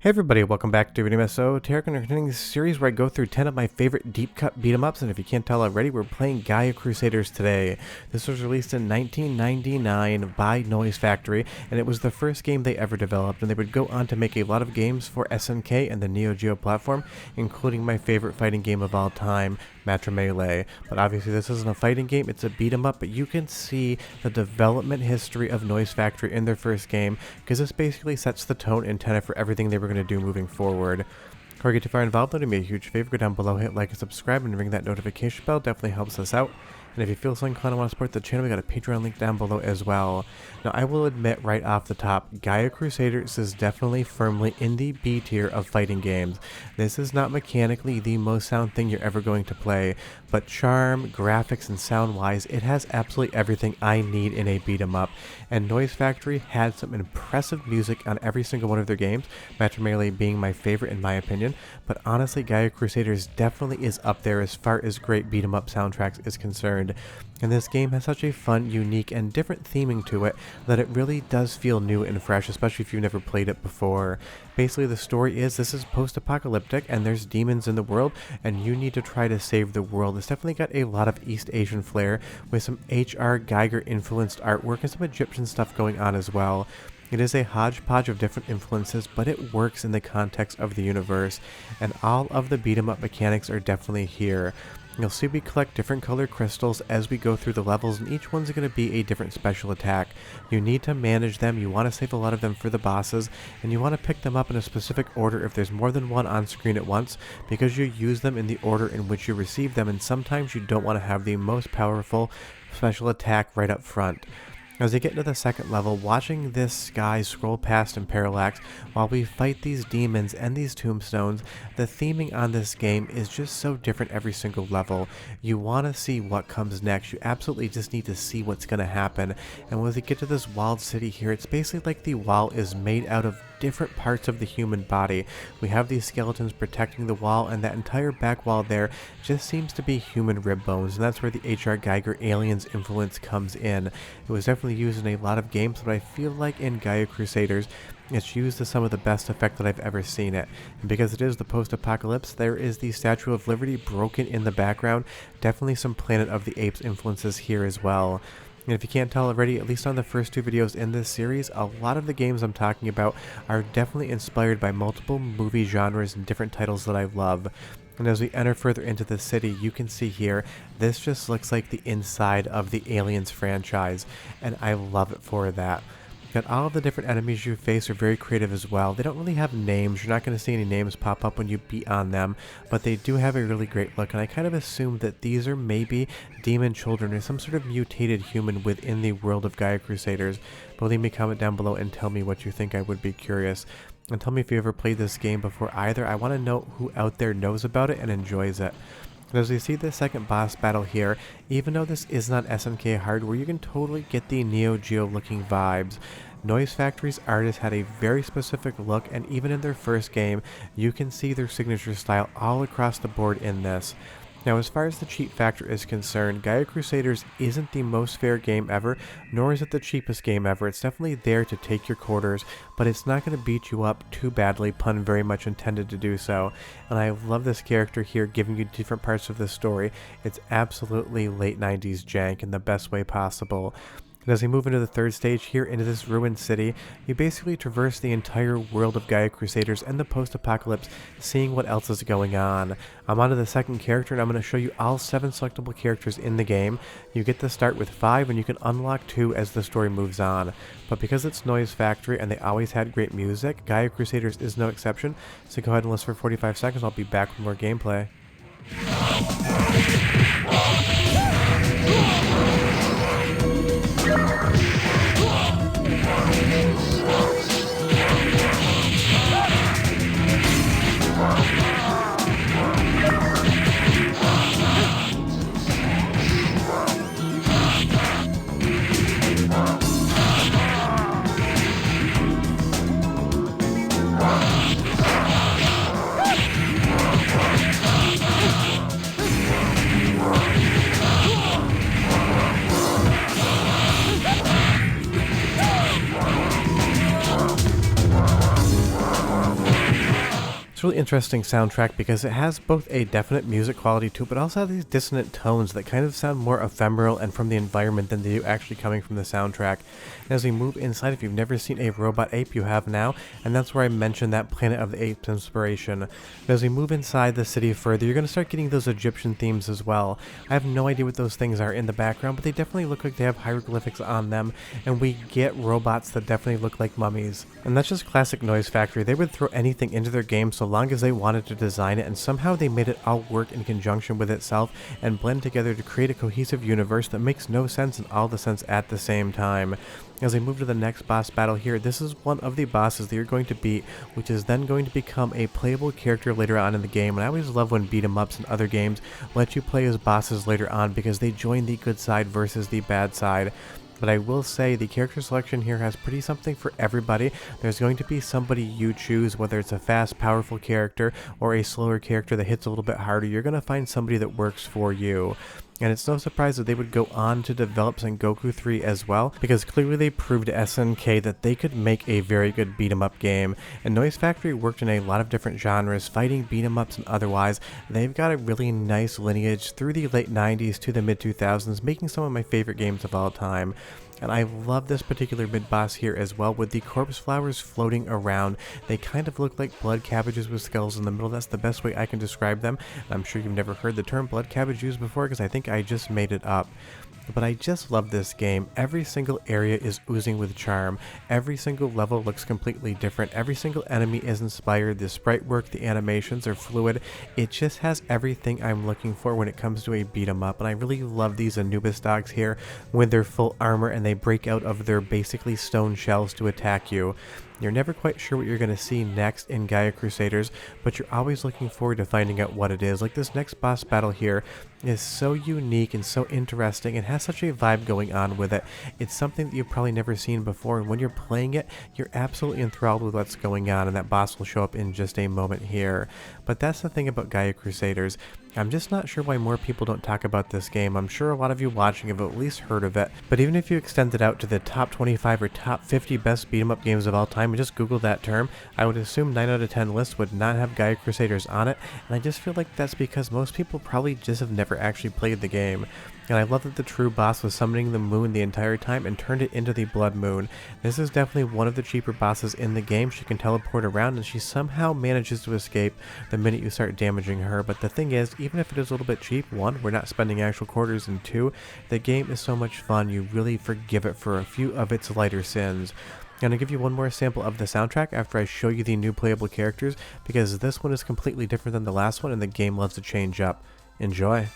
Hey everybody, welcome back to Video MSO. Today we're continuing this series where I go through 10 of my favorite deep cut beat 'em ups, and if you can't tell already, we're playing Gaia Crusaders today. This was released in 1999 by Noise Factory, and it was the first game they ever developed, and they would go on to make a lot of games for SNK and the Neo Geo platform, including my favorite fighting game of all time, Matrimelee. But obviously this isn't a fighting game, it's a beat 'em up, but you can see the development history of Noise Factory in their first game, because this basically sets the tone and tenor for everything they were going to do moving forward. Before we get too far involved, let me a huge favor, go down below, hit like and subscribe, and ring that notification bell, definitely helps us out. And if you feel so inclined to want to support the channel, we got a Patreon link down below as well. Now, I will admit right off the top, Gaia Crusaders is definitely firmly in the B tier of fighting games. This is not mechanically the most sound thing you're ever going to play, but charm, graphics, and sound-wise, it has absolutely everything I need in a beat 'em up. And Noise Factory had some impressive music on every single one of their games, Matrimelee being my favorite in my opinion, but honestly, Gaia Crusaders definitely is up there as far as great beat 'em up soundtracks is concerned. And this game has such a fun, unique, and different theming to it that it really does feel new and fresh, especially if you've never played it before. Basically, the story is this is post-apocalyptic and there's demons in the world and you need to try to save the world. It's definitely got a lot of East Asian flair with some H.R. Geiger influenced artwork and some Egyptian stuff going on as well. It is a hodgepodge of different influences, but it works in the context of the universe, and all of the beat 'em up mechanics are definitely here. You'll see we collect different colored crystals as we go through the levels, and each one's going to be a different special attack. You need to manage them, you want to save a lot of them for the bosses, and you want to pick them up in a specific order if there's more than one on screen at once, because you use them in the order in which you receive them, and sometimes you don't want to have the most powerful special attack right up front. As we get into the second level, watching this guy scroll past and parallax while we fight these demons and these tombstones, the theming on this game is just so different every single level. You want to see what comes next, you absolutely just need to see what's going to happen. And when we get to this walled city here, it's basically like the wall is made out of different parts of the human body. We have these skeletons protecting the wall, and that entire back wall there just seems to be human rib bones, and that's where the H.R. Geiger aliens influence comes in. It was definitely used in a lot of games, but I feel like in Gaia Crusaders it's used to some of the best effect that I've ever seen it. And because it is the post-apocalypse, there is the Statue of Liberty broken in the background. Definitely some Planet of the Apes influences here as well. And if you can't tell already, at least on the first two videos in this series, a lot of the games I'm talking about are definitely inspired by multiple movie genres and different titles that I love. And as we enter further into the city, you can see here, this just looks like the inside of the Aliens franchise, and I love it for that. And all of the different enemies you face are very creative as well. They don't really have names, you're not going to see any names pop up when you beat on them, but they do have a really great look, and I kind of assume that these are maybe demon children or some sort of mutated human within the world of Gaia Crusaders. But leave me a comment down below and tell me what you think, I would be curious. And tell me if you ever played this game before either. I want to know who out there knows about it and enjoys it. And as we see the second boss battle here, even though this is not SNK hardware, you can totally get the Neo Geo looking vibes. Noise Factory's artists had a very specific look, and even in their first game, you can see their signature style all across the board in this. Now, as far as the cheat factor is concerned, Gaia Crusaders isn't the most fair game ever, nor is it the cheapest game ever. It's definitely there to take your quarters, but it's not going to beat you up too badly, pun very much intended to do so. And I love this character here giving you different parts of the story. It's absolutely late 90s jank in the best way possible. And as we move into the third stage here into this ruined city, you basically traverse the entire world of Gaia Crusaders and the post-apocalypse, seeing what else is going on. I'm onto the second character, and I'm going to show you all 7 selectable characters in the game. You get to start with 5, and you can unlock 2 as the story moves on. But because it's Noise Factory and they always had great music, Gaia Crusaders is no exception, so go ahead and listen for 45 seconds. I'll be back with more gameplay. really interesting soundtrack because it has both a definite music quality to it, but also has these dissonant tones that kind of sound more ephemeral and from the environment than they do actually coming from the soundtrack. And as we move inside, if you've never seen a robot ape, you have now, and that's where I mentioned that Planet of the Apes inspiration. And as we move inside the city further, you're going to start getting those Egyptian themes as well. I have no idea what those things are in the background, but they definitely look like they have hieroglyphics on them, and we get robots that definitely look like mummies. And that's just classic Noise Factory. They would throw anything into their game so long as they wanted to design it, and somehow they made it all work in conjunction with itself and blend together to create a cohesive universe that makes no sense and all the sense at the same time. As we move to the next boss battle here, this is one of the bosses that you're going to beat, which is then going to become a playable character later on in the game. And I always love when beat 'em ups and other games let you play as bosses later on because they join the good side versus the bad side. But I will say the character selection here has pretty something for everybody. There's going to be somebody you choose, whether it's a fast, powerful character or a slower character that hits a little bit harder. You're going to find somebody that works for you. And it's no surprise that they would go on to develop Sengoku 3 as well, because clearly they proved to SNK that they could make a very good beat 'em up game. And Noise Factory worked in a lot of different genres, fighting beat 'em ups and otherwise. They've got a really nice lineage through the late 90s to the mid 2000s, making some of my favorite games of all time. And I love this particular mid-boss here as well, with the corpse flowers floating around. They kind of look like blood cabbages with skulls in the middle. That's the best way I can describe them. And I'm sure you've never heard the term blood cabbage used before, because I think I just made it up. But I just love this game. Every single area is oozing with charm. Every single level looks completely different. Every single enemy is inspired. The sprite work, the animations are fluid. It just has everything I'm looking for when it comes to a beat 'em up. And I really love these Anubis dogs here with their full armor, and they break out of their basically stone shells to attack you. You're never quite sure what you're going to see next in Gaia Crusaders, but you're always looking forward to finding out what it is. Like this next boss battle here is so unique and so interesting and has such a vibe going on with it. It's something that you've probably never seen before, and when you're playing it, you're absolutely enthralled with what's going on, and that boss will show up in just a moment here. But that's the thing about Gaia Crusaders. I'm just not sure why more people don't talk about this game. I'm sure a lot of you watching have at least heard of it, but even if you extend it out to the top 25 or top 50 best beat 'em up games of all time and just Google that term, I would assume 9 out of 10 lists would not have Gaia Crusaders on it, and I just feel like that's because most people probably just have never actually played the game. And I love that the true boss was summoning the moon the entire time and turned it into the blood moon. This is definitely one of the cheaper bosses in the game. She can teleport around and she somehow manages to escape the minute you start damaging her. But the thing is, even if it is a little bit cheap, one, we're not spending actual quarters, and two, the game is so much fun you really forgive it for a few of its lighter sins. I'm going to give you one more sample of the soundtrack after I show you the new playable characters, because this one is completely different than the last one and the game loves to change up. Enjoy!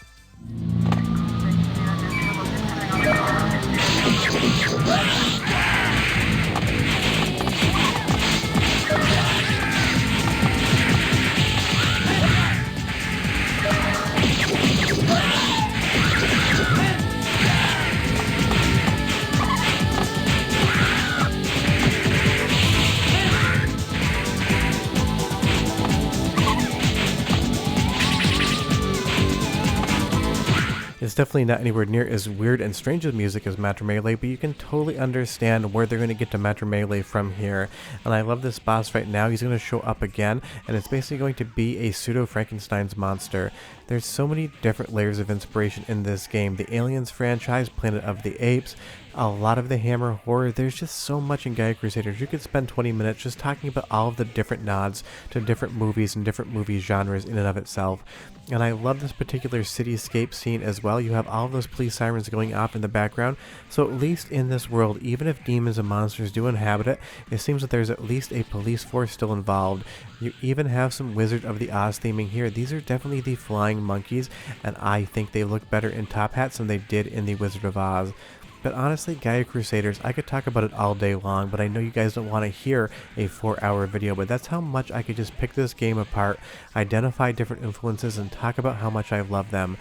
It's definitely not anywhere near as weird and strange as music as Matrimelee, but you can totally understand where they're going to get to Matrimelee from here. And I love this boss right now. He's going to show up again, and it's basically going to be a pseudo-Frankenstein's monster. There's so many different layers of inspiration in this game. The Aliens franchise, Planet of the Apes, a lot of the Hammer horror. There's just so much in Gaia Crusaders. You could spend 20 minutes just talking about all of the different nods to different movies and different movie genres in and of itself. And I love this particular cityscape scene as well. You have all of those police sirens going off in the background. So at least in this world, even if demons and monsters do inhabit it, it seems that there's at least a police force still involved. You even have some Wizard of the Oz theming here. These are definitely the flying monkeys, and I think they look better in top hats than they did in the Wizard of Oz. But honestly, Gaia Crusaders, I could talk about it all day long, but I know you guys don't want to hear a 4-hour video, but that's how much I could just pick this game apart, identify different influences, and talk about how much I love them.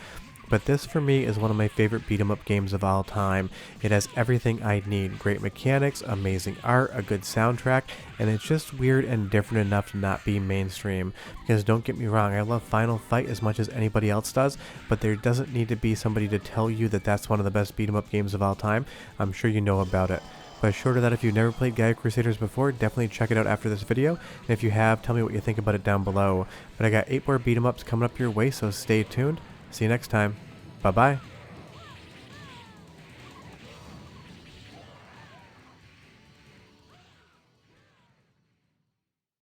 But this for me is one of my favorite beat 'em up games of all time. It has everything I need. Great mechanics, amazing art, a good soundtrack, and it's just weird and different enough to not be mainstream. Because don't get me wrong, I love Final Fight as much as anybody else does, but there doesn't need to be somebody to tell you that that's one of the best beat 'em up games of all time. I'm sure you know about it. But short of that, if you've never played Gaia Crusaders before, definitely check it out after this video. And if you have, tell me what you think about it down below. But I got 8 more beat 'em ups coming up your way, so stay tuned. See you next time. Bye bye.